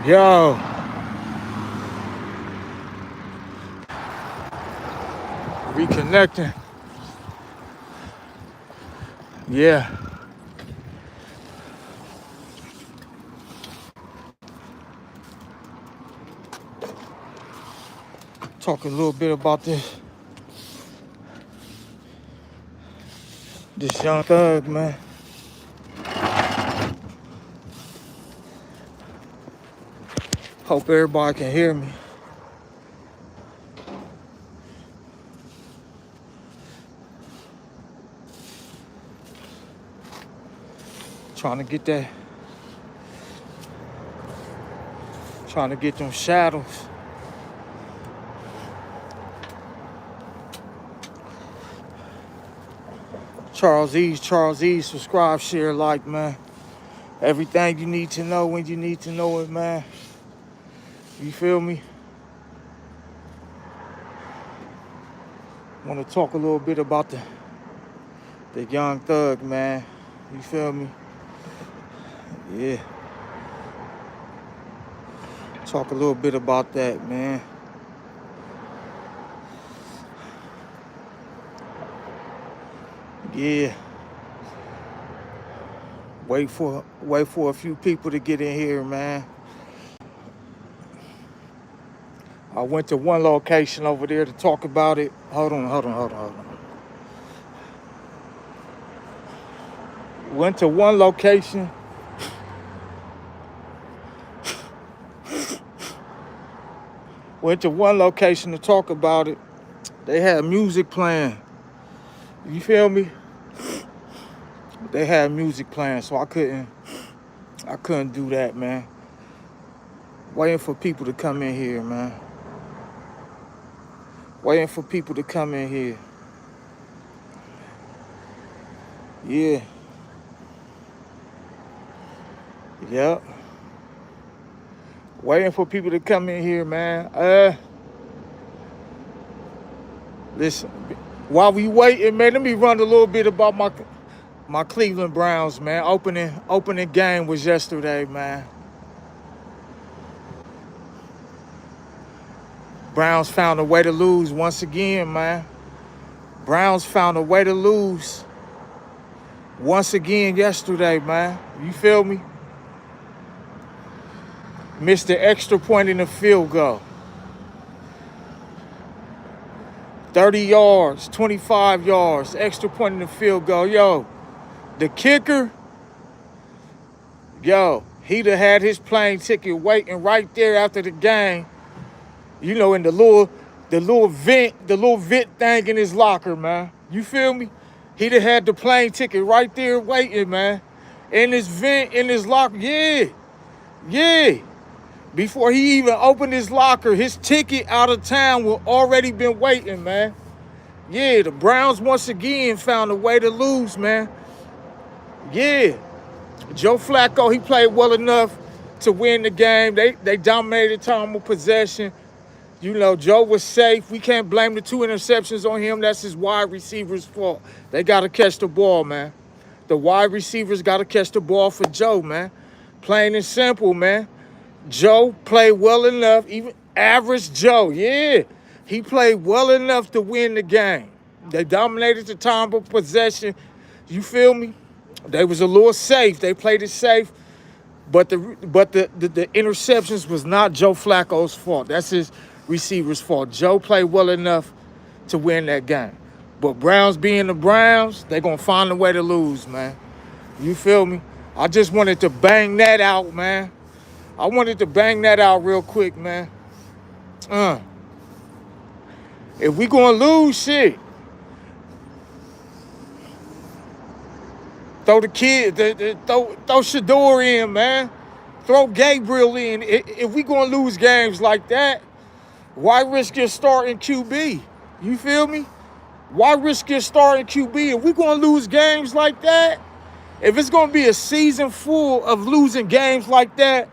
Yo, reconnecting. Yeah. Talk a little bit about this young thug, man. Hope everybody can hear me. Trying to get them shadows. Charlesease, subscribe, share, like, man. Everything you need to know when you need to know it, man. You feel me? Want to talk a little bit about the young thug, man. You feel me? Yeah. Talk a little bit about that, man. Yeah. Wait for a few people to get in here, man. I went to one location over there to talk about it. Hold on. Went to one location. Went to one location to talk about it. They had music playing. You feel me? They had music playing, so I couldn't do that, man. Waiting for people to come in here, man. Waiting for people to come in here. Yeah. Yep. Waiting for people to come in here, man. Listen, while we waiting, man, let me run a little bit about my Cleveland Browns, man. Opening game was yesterday, man. Browns found a way to lose once again, man. Browns found a way to lose once again yesterday, man. You feel me? Missed the extra point in the field goal. 30 yards, 25 yards, extra point in the field goal. Yo, the kicker, he'd have had his plane ticket waiting right there after the game. You know, in the little vent thing in his locker, man. You feel me? He'd have had the plane ticket right there waiting, man. In his vent, in his locker. Yeah. Before he even opened his locker, his ticket out of town would already been waiting, man. Yeah, the Browns once again found a way to lose, man. Yeah. Joe Flacco, he played well enough to win the game. They dominated time of possession. You know, Joe was safe. We can't blame the 2 interceptions on him. That's his wide receiver's fault. They got to catch the ball, man. The wide receivers got to catch the ball for Joe, man. Plain and simple, man. Joe played well enough, even average Joe, yeah. He played well enough to win the game. They dominated the time of possession. You feel me? They was a little safe. They played it safe. But the interceptions was not Joe Flacco's fault. That's his receiver's fault. Joe played well enough to win that game. But Browns being the Browns, they're going to find a way to lose, man. You feel me? I just wanted to bang that out, man. I wanted to bang that out real quick, man. If we going to lose, shit. Throw the kid, throw Shador in, man. Throw Gabriel in. If we going to lose games like that, why risk your starting QB? You feel me? Why risk your starting QB? If we going to lose games like that, if it's going to be a season full of losing games like that,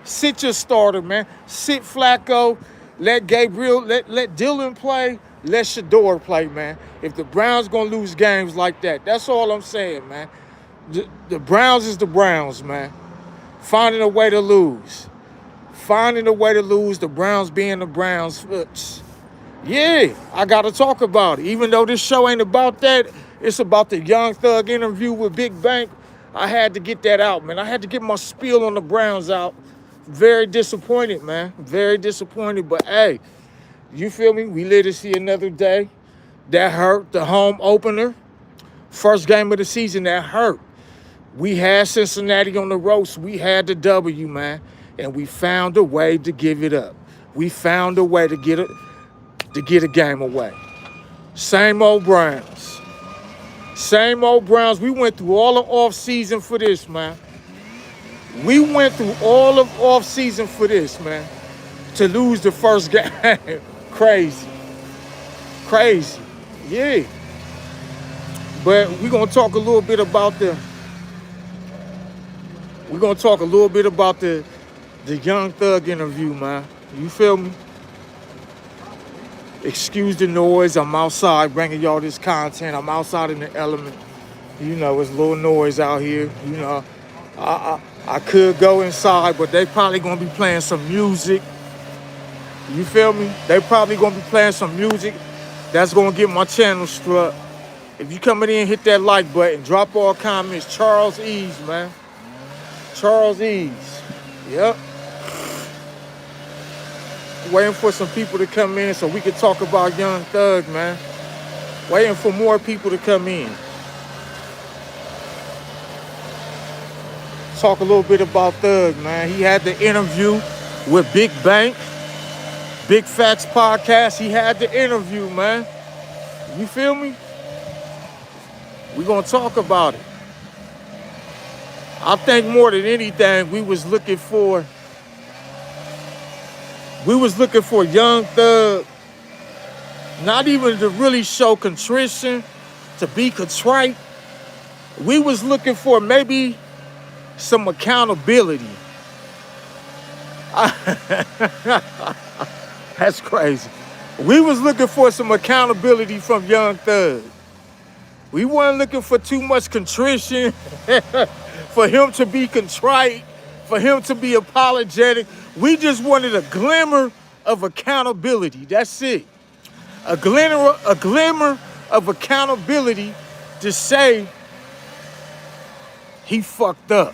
sit your starter, man. Sit Flacco. Let Gabriel, let Dylan play. Let Shador play, man. If the Browns going to lose games like that, that's all I'm saying, man. The Browns is the Browns, man. Finding a way to lose. finding a way to lose, the Browns being the Browns. Yeah, I got to talk about it. Even though this show ain't about that, it's about the Young Thug interview with Big Bank. I had to get that out, man. I had to get my spiel on the Browns out. Very disappointed, man. Very disappointed. But, hey, you feel me? We live to see another day. That hurt. The home opener. First game of the season, that hurt. We had Cincinnati on the ropes. We had the W, man. And we found a way to give it up. We found a way to get a game away. Same old Browns. Same old Browns. We went through all of off-season for this, man. We went through all of off-season for this, man. To lose the first game. Crazy. Crazy. Yeah. But we're going to talk a little bit about the Young Thug interview, man. You feel me? Excuse the noise. I'm outside bringing y'all this content. I'm outside in the element. You know, it's a little noise out here. You know, I could go inside, but they probably going to be playing some music. You feel me? They probably going to be playing some music that's going to get my channel struck. If you coming in, hit that like button. Drop all comments. Charlesease, man. Charlesease. Yep. Waiting for some people to come in so we can talk about Young Thug, man. Waiting for more people to come in. Talk a little bit about Thug, man. He had the interview with Big Bank. Big Facts Podcast. He had the interview, man. You feel me? We're going to talk about it. I think more than anything, we was looking for Young Thug, not even to really show contrition, to be contrite. We was looking for maybe some accountability. That's crazy. We was looking for some accountability from Young Thug. We weren't looking for too much contrition, for him to be contrite, for him to be apologetic. We just wanted a glimmer of accountability. That's it. A glimmer of accountability to say he fucked up.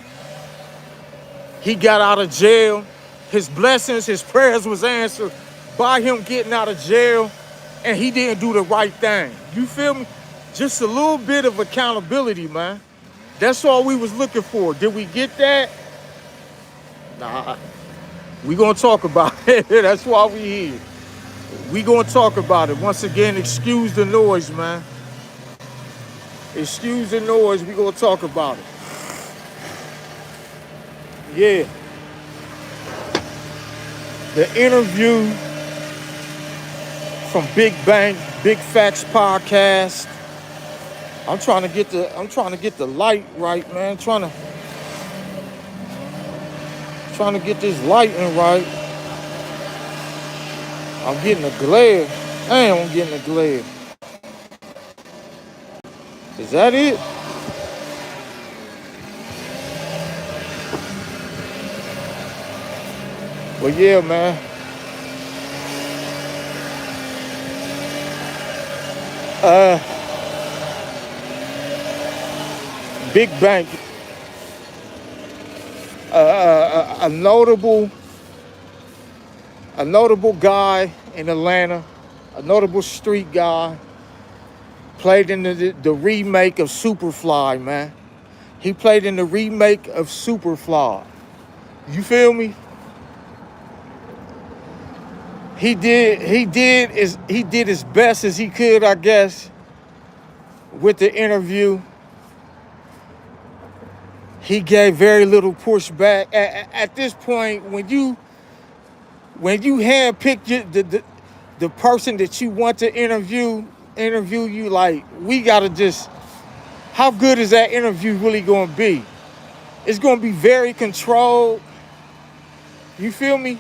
He got out of jail. His blessings, his prayers was answered by him getting out of jail, and he didn't do the right thing. You feel me? Just a little bit of accountability, man. That's all we was looking for. Did we get that? Nah. We gonna talk about it. That's why we here. We gonna talk about it. Once again, excuse the noise, man. Excuse the noise. We gonna talk about it. Yeah. The interview from Big Bang, Big Facts Podcast. I'm trying to get the light right, man. Trying to get this lighting right. I'm getting a glare. Damn, I'm getting a glare. Is that it? Well, yeah, man. Big Bank, a notable guy in Atlanta, a notable street guy, played in the remake of Superfly, man. He played in the remake of Superfly. You feel me? He did as best as he could, I guess, with the interview. He gave very little pushback. At this point, when you handpick the person that you want to interview you, like, we gotta just, how good is that interview really gonna be? It's gonna be very controlled. You feel me?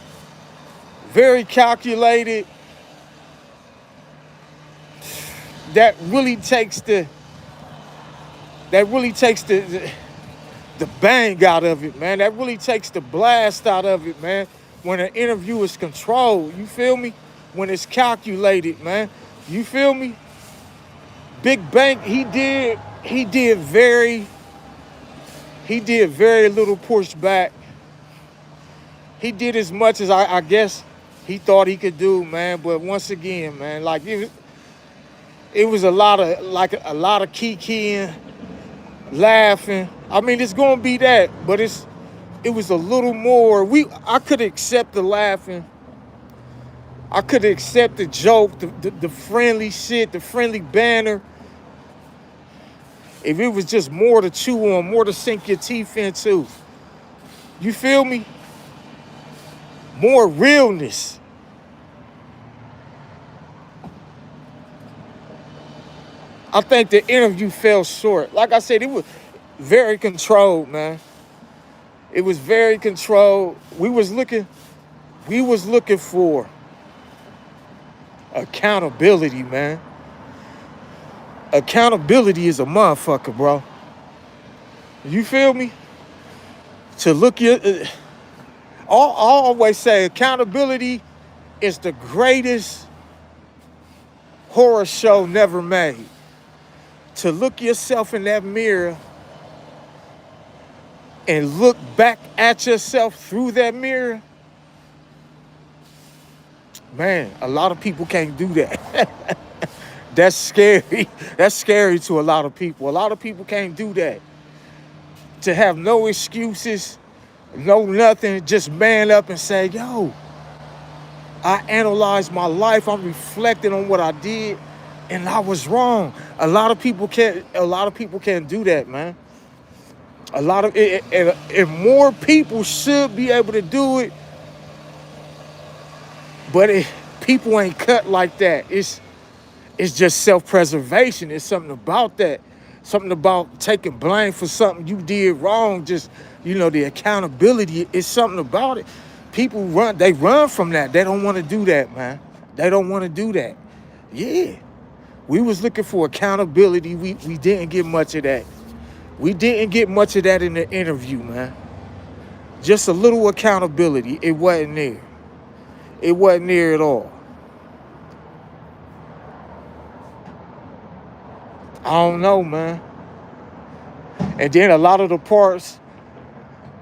Very calculated. That really takes the bang out of it, man. That really takes the blast out of it, man. when an interview is controlled. You feel me? When it's calculated, man. You feel me? Big Bank, he did very little pushback. He did as much as I guess he thought he could do, man. But once again, man, like it was a lot of kikiing, laughing. I mean, it's gonna be that, but it was a little more. I could accept the laughing. I could accept the joke, the friendly shit, the friendly banner. If it was just more to chew on, more to sink your teeth into. You feel me? More realness. I think the interview fell short. Like I said, it was very controlled, man. It was very controlled. We was looking for accountability, man. Accountability is a motherfucker, bro. You feel me? To look at, I always say accountability is the greatest horror show never made. To look yourself in that mirror and look back at yourself through that mirror, man, a lot of people can't do that. That's scary. That's scary to a lot of people. A lot of people can't do that. To have no excuses, no nothing, just man up and say, yo, I analyzed my life. I'm reflecting on what I did, and I was wrong. A lot of people can't do that, man. And more people should be able to do it, but people ain't cut like that. It's just self-preservation. It's something about that. Something about taking blame for something you did wrong. Just, the accountability is something about it. People run from that. They don't want to do that, man. They don't want to do that. Yeah. We was looking for accountability. We didn't get much of that. We didn't get much of that in the interview, man. Just a little accountability. It wasn't there. It wasn't there at all. I don't know, man. And then a lot of the parts,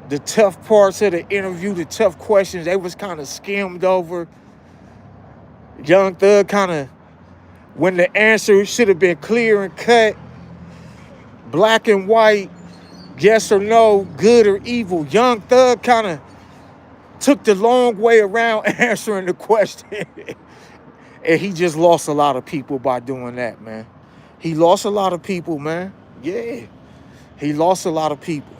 the tough parts of the interview, the tough questions, they was kind of skimmed over. Young Thug kind of, when the answer should have been clear and cut, black and white, yes or no, good or evil, Young Thug kind of took the long way around answering the question. And he just lost a lot of people by doing that, man. He lost a lot of people, man. Yeah. He lost a lot of people.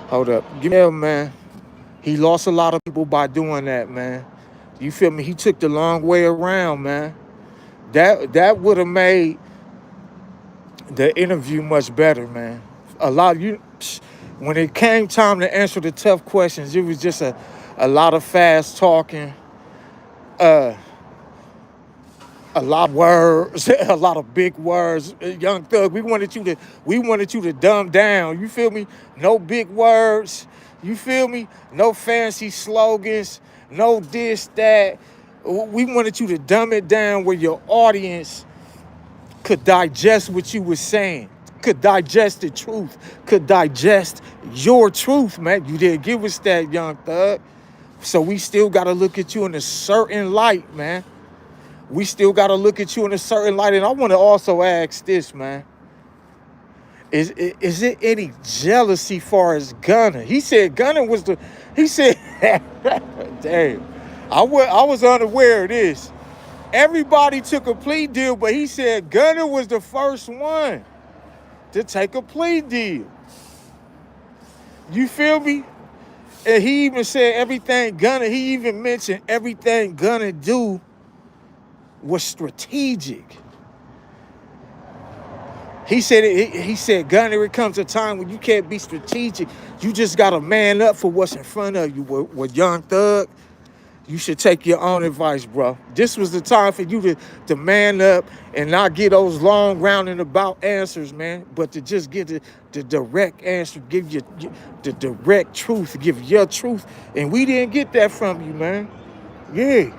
Hold up. Yeah, man. He lost a lot of people by doing that, man. You feel me? He took the long way around, man. That would have made the interview much better, man. When it came time to answer the tough questions, it was just a lot of fast talking. A lot of words, a lot of big words. Young Thug, we wanted you to dumb down. You feel me? No big words. You feel me? No fancy slogans. No this, that. We wanted you to dumb it down where your audience could digest what you were saying, could digest the truth, could digest your truth, man. You didn't give us that, Young Thug. So we still got to look at you in a certain light, man. We still got to look at you in a certain light. And I want to also ask this, man. Is it any jealousy far as Gunna? He said Gunna was damn. I was unaware of this. Everybody took a plea deal, but he said Gunna was the first one to take a plea deal. You feel me? And he even said he even mentioned everything Gunna do was strategic. He said, Gunna, there comes a time when you can't be strategic. You just got to man up for what's in front of you. With Young Thug, You should take your own advice, bro. This was the time for you to man up and not get those long rounding about answers, man, but to just get the direct answer, give you the direct truth, give your truth. And we didn't get that from you, man. Yeah.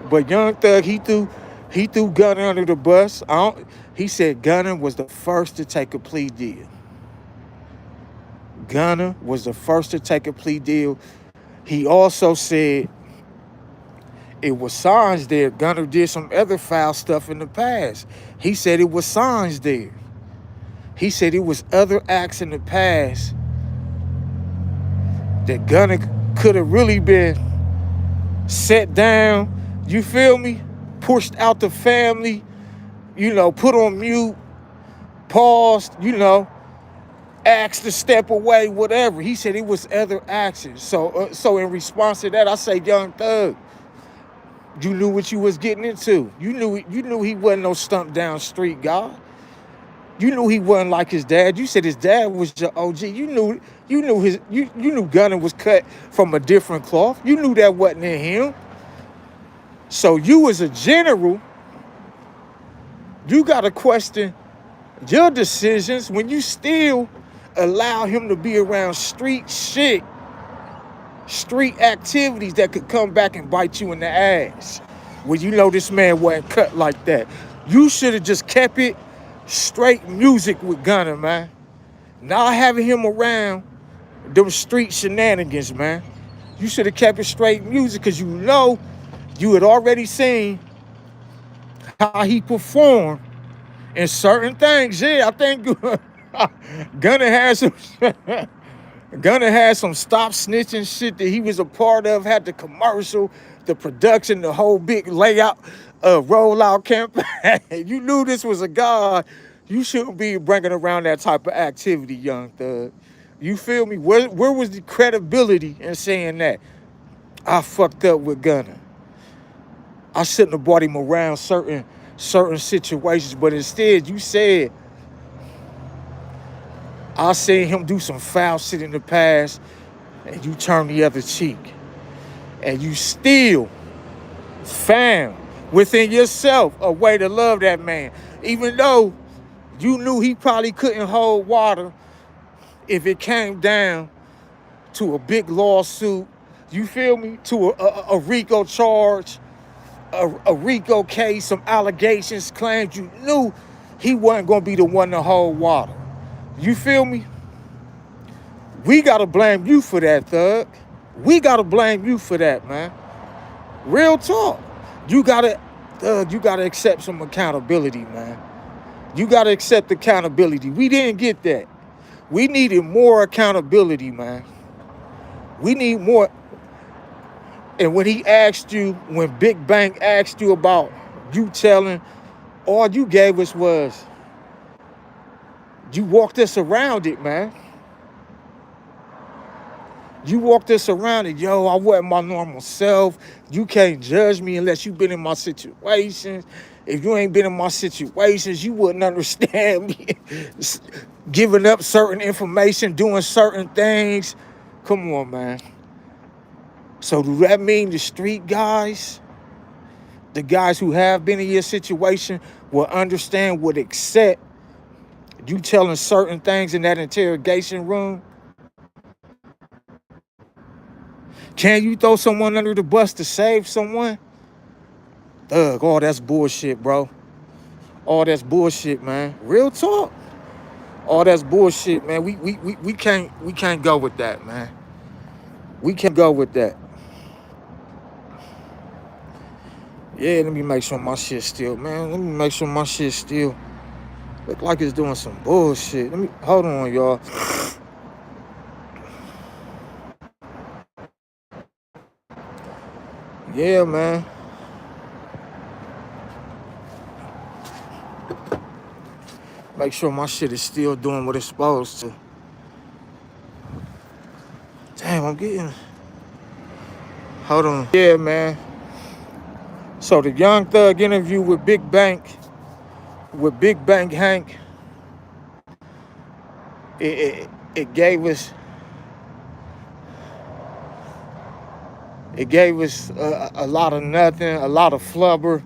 But Young Thug, he threw Gunna under the bus. He said Gunna was the first to take a plea deal. Gunna was the first to take a plea deal. He also said it was signs there. Gunna did some other foul stuff in the past. He said it was signs there. He said it was other acts in the past that Gunna could have really been set down, you feel me? Pushed out the family, put on mute, paused, asked to step away, whatever. He said it was other actions. So in response to that, I say, Young Thug, you knew what you was getting into. You knew he wasn't no stump down street guy. You knew he wasn't like his dad. You said his dad was your OG. You knew Gunna was cut from a different cloth. You knew that wasn't in him. So you as a general, you gotta question your decisions when you still allow him to be around street shit, street activities that could come back and bite you in the ass. When you know this man wasn't cut like that. You should have just kept it straight music with Gunna, man. Not having him around them street shenanigans, man. You should have kept it straight music because you had already seen how he performed in certain things. Yeah, I think Gunna had some Gunna had some stop snitching shit that he was a part of, had the commercial, the production, the whole big layout, rollout campaign. You knew this was a god. You shouldn't be bringing around that type of activity, Young Thug. You feel me? Where was the credibility in saying that? I fucked up with Gunna. I shouldn't have brought him around certain situations, but instead you said, I seen him do some foul shit in the past, and you turned the other cheek. And you still found within yourself a way to love that man. Even though you knew he probably couldn't hold water if it came down to a big lawsuit, you feel me? To a RICO charge, a RICO case, some allegations, claims. You knew he wasn't going to be the one to hold water. You feel me? We got to blame you for that, Thug. We got to blame you for that, man. Real talk. You got to accept some accountability, man. You got to accept accountability. We didn't get that. We needed more accountability, man. We need more. And when when Big Bang asked you about you telling, all you gave us was, you walked us around it, man. You walked us around it. Yo, I wasn't my normal self. You can't judge me unless you've been in my situations. If you ain't been in my situations, you wouldn't understand me. Giving up certain information, doing certain things. Come on, man. So do that mean the street guys, the guys who have been in your situation, will understand, would accept you telling certain things in that interrogation room? Can you throw someone under the bus to save someone? Thug, all that's bullshit, bro. All that's bullshit, man. Real talk. All that's bullshit, man. We can't go with that, man. We can't go with that. Yeah, let me make sure my shit still, man. Let me make sure my shit still look like it's doing some bullshit. Hold on, y'all. Yeah, man. Make sure my shit is still doing what it's supposed to. Damn, I'm getting... Hold on. Yeah, man. So the Young Thug interview with Big Bang Hank, it gave us It gave us a lot of nothing, a lot of flubber,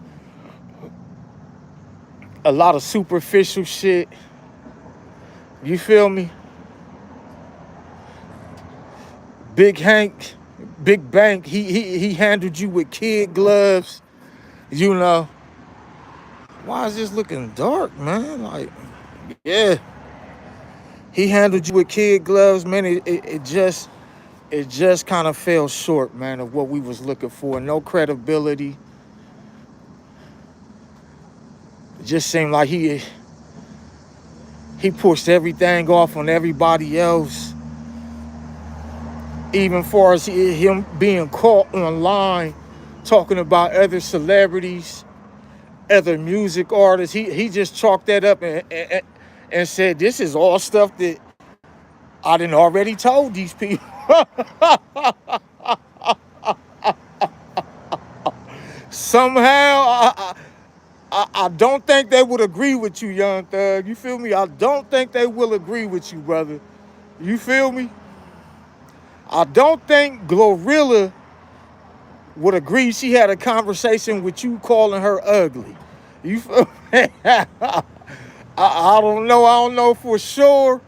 a lot of superficial shit. You feel me? Big Hank, Big Bank, he handled you with kid gloves, you know. Why is this looking dark, man? Like, yeah. He handled you with kid gloves, man. It just kind of fell short, man, of what we was looking for. No credibility. It just seemed like he pushed everything off on everybody else. Even far as him being caught online talking about other celebrities, other music artists, he just chalked that up and said, this is all stuff that I done already told these people. Somehow, I don't think they would agree with you, Young Thug. You feel me? I don't think they will agree with you, brother. You feel me? I don't think Glorilla would agree she had a conversation with you calling her ugly. You feel me? I don't know. I don't know for sure.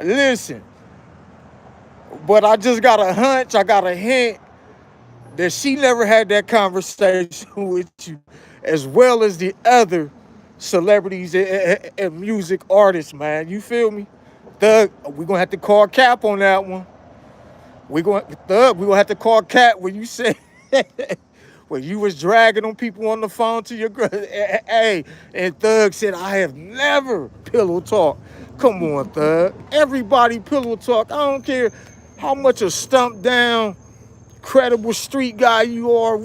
Listen, but I just got a hunch. I got a hint that she never had that conversation with you, as well as the other celebrities and music artists, man. You feel me? Thug, we're gonna have to call cap on that one. We're gonna have to call cap when you said when you was dragging on people on the phone to your girl. Hey, and Thug said, I have never pillow talk. Come on, Thug. Everybody pillow talk. I don't care how much a stumped down credible street guy you are.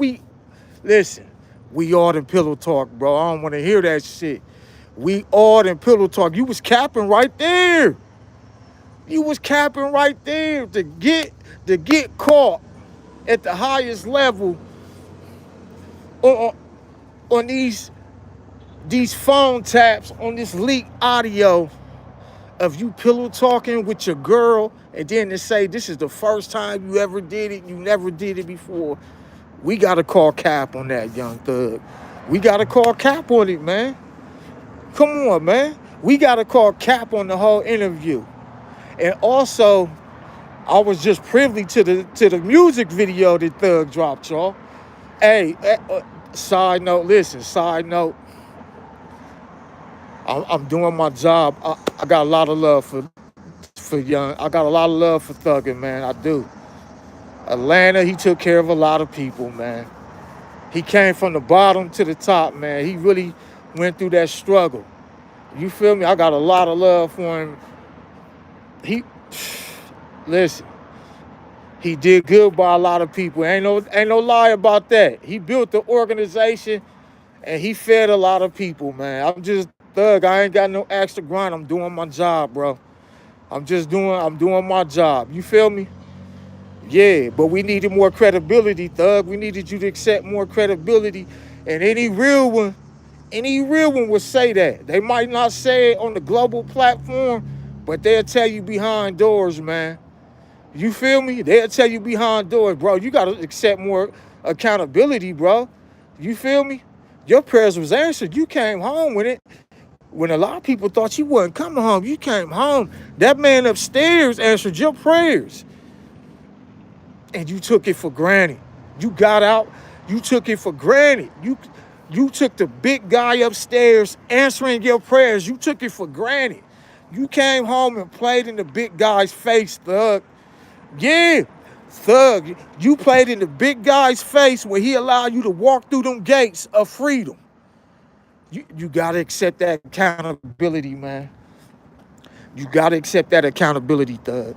Listen, we all in pillow talk, bro. I don't want to hear that shit. We all in pillow talk. You was capping right there. You was capping right there to get caught at the highest level on, on these phone taps, on this leaked audio of you pillow talking with your girl, and then to say this is the first time you ever did it, you never did it before. We gotta call cap on that, Young Thug. We gotta call cap on it, man. Come on, man. We gotta call cap on the whole interview. And also, I was just privy to the music video that Thug dropped, y'all. Hey, side note, listen, side note. I'm doing my job. I got a lot of love for Young. I got a lot of love for Thuggin, man. I do. Atlanta, he took care of a lot of people, man. He came from the bottom to the top, man. He really went through that struggle. You feel me? I got a lot of love for him. Listen, he did good by a lot of people. Ain't no lie about that. He built the organization and he fed a lot of people, man. I'm just Thug. I ain't got no extra grind. I'm doing my job, bro. I'm doing my job. You feel me? Yeah, but we needed more credibility, Thug. We needed you to accept more credibility. And any real one would say that. They might not say it on the global platform, but they'll tell you behind doors, man. You feel me? They'll tell you behind doors, bro. You got to accept more accountability, bro. You feel me? Your prayers was answered. You came home with it. When a lot of people thought you wasn't coming home, you came home. That man upstairs answered your prayers. And you took it for granted. You got out, you took it for granted. You took the big guy upstairs answering your prayers. You took it for granted. You came home and played in the big guy's face, Thug. Yeah, Thug, you played in the big guy's face where he allowed you to walk through them gates of freedom. You gotta accept that accountability, man. You gotta accept that accountability, Thug.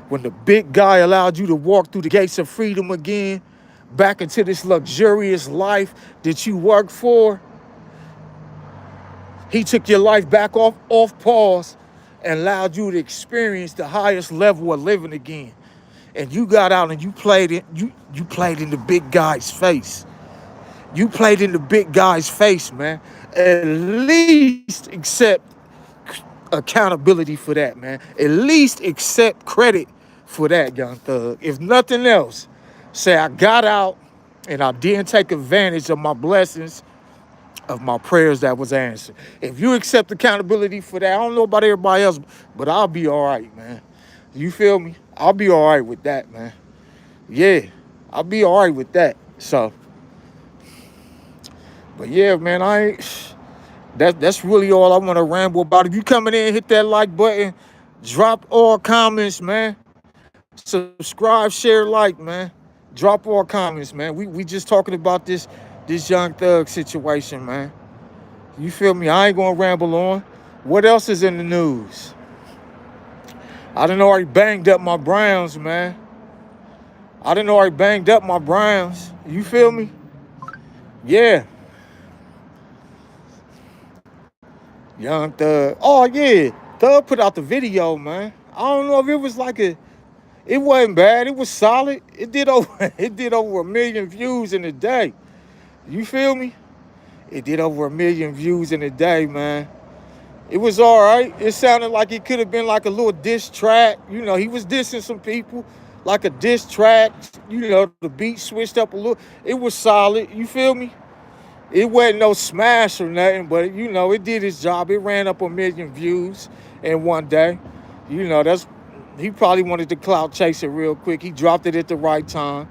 When the big guy allowed you to walk through the gates of freedom again, back into this luxurious life that you worked for, he took your life back off pause and allowed you to experience the highest level of living again. And you got out and you played in the big guy's face. You played in the big guy's face, man. At least accept accountability for that, man. At least accept credit for that, Young Thug. If nothing else, Say I got out and I didn't take advantage of my blessings, of my prayers that was answered. If you accept accountability for that, I don't know about everybody else, but I'll be all right, man. You feel me? I'll be all right with that, man. Yeah, I'll be all right with that. So, but yeah, man, that's really all I want to ramble about. If you coming in, hit that like button, drop all comments, man. Subscribe, share, like, man. Drop all comments, man. We just talking about this Young Thug situation, man. You feel me? I ain't gonna ramble on. What else is in the news? I done already banged up my Browns, man. You feel me? Yeah. Young Thug. Oh, yeah. Thug put out the video, man. I don't know if it was it wasn't bad. It was solid. It did over a million views in a day. You feel me? It did over a million views in a day, man. It was all right. It sounded like it could have been like a little diss track. You know, he was dissing some people, like a diss track. You know, the beat switched up a little. It was solid. You feel me? It wasn't no smash or nothing, but, you know, it did its job. It ran up a million views in one day. You know, he probably wanted to clout chase it real quick. He dropped it at the right time.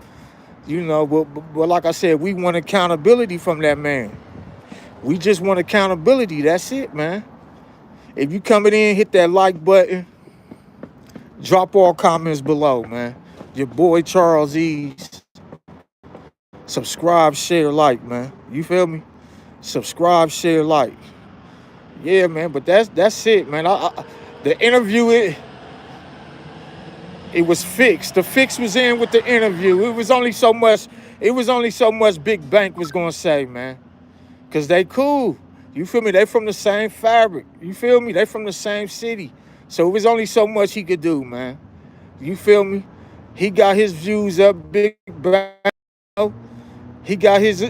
You know, but like I said, we want accountability from that man. We just want accountability. That's it, man. If you coming in, hit that like button. Drop all comments below, man. Your boy charlesease. Subscribe, share, like, man. You feel me? Subscribe, share, like. Yeah, man. But that's it, man. The interview, it was fixed. The fix was in with the interview. It was only so much Big Bank was gonna say, man. Cause they cool. You feel me? They from the same fabric. You feel me? They from the same city. So it was only so much he could do, man. You feel me? He got his views up, Big Bank. He got his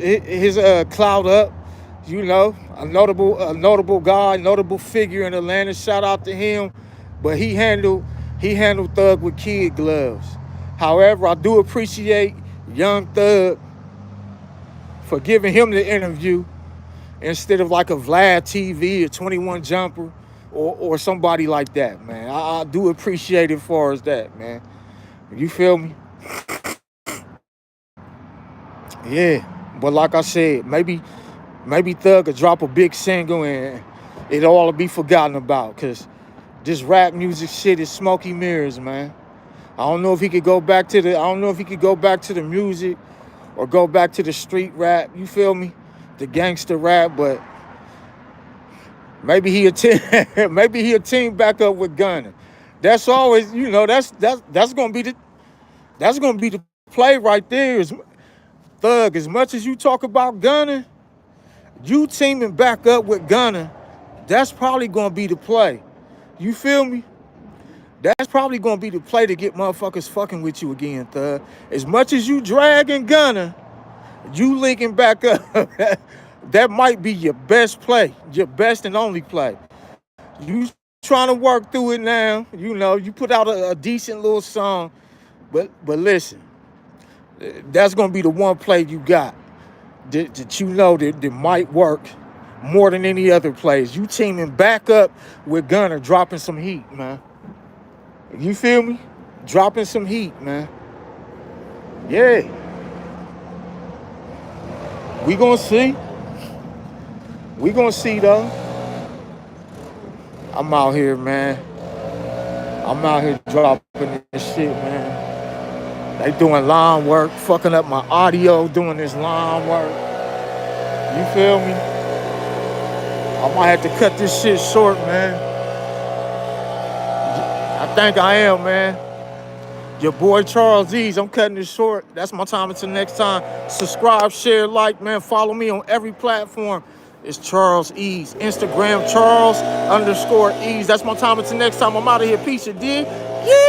clout up. You know, a notable guy, notable figure in Atlanta. Shout out to him. But he handled Thug with kid gloves. However, I do appreciate Young Thug for giving him the interview instead of like a Vlad TV or 21 Jumper or somebody like that, man. I do appreciate it as far as that, man. You feel me? Yeah. But like I said, maybe Thug could drop a big single and it'll all be forgotten about, because this rap music shit is smoky mirrors, man. I don't know if he could go back to the music or go back to the street rap, you feel me? The gangster rap, but maybe he'll team back up with Gunna. That's always, you know, that's gonna be the play right there. Is Thug, as much as you talk about Gunna, you teaming back up with Gunna, that's probably gonna be the play. You feel me? That's probably gonna be the play to get motherfuckers fucking with you again, Thug. As much as you dragging Gunna, you linking back up. That might be your best play, your best and only play. You trying to work through it now. You know, you put out a decent little song, but listen, that's gonna be the one play you got that you know that might work more than any other plays. You teaming back up with Gunna, dropping some heat, man. You feel me? Dropping some heat, man. Yeah. We gonna see. We gonna see, though. I'm out here, man. I'm out here dropping this shit, man. They doing line work, fucking up my audio, doing this line work. You feel me? I might have to cut this shit short, man. I think I am, man. Your boy charlesease, I'm cutting this short. That's my time until next time. Subscribe, share, like, man. Follow me on every platform. It's charlesease. Instagram, Charles_Ease. That's my time until next time. I'm out of here. Peace, you dig? Yeah.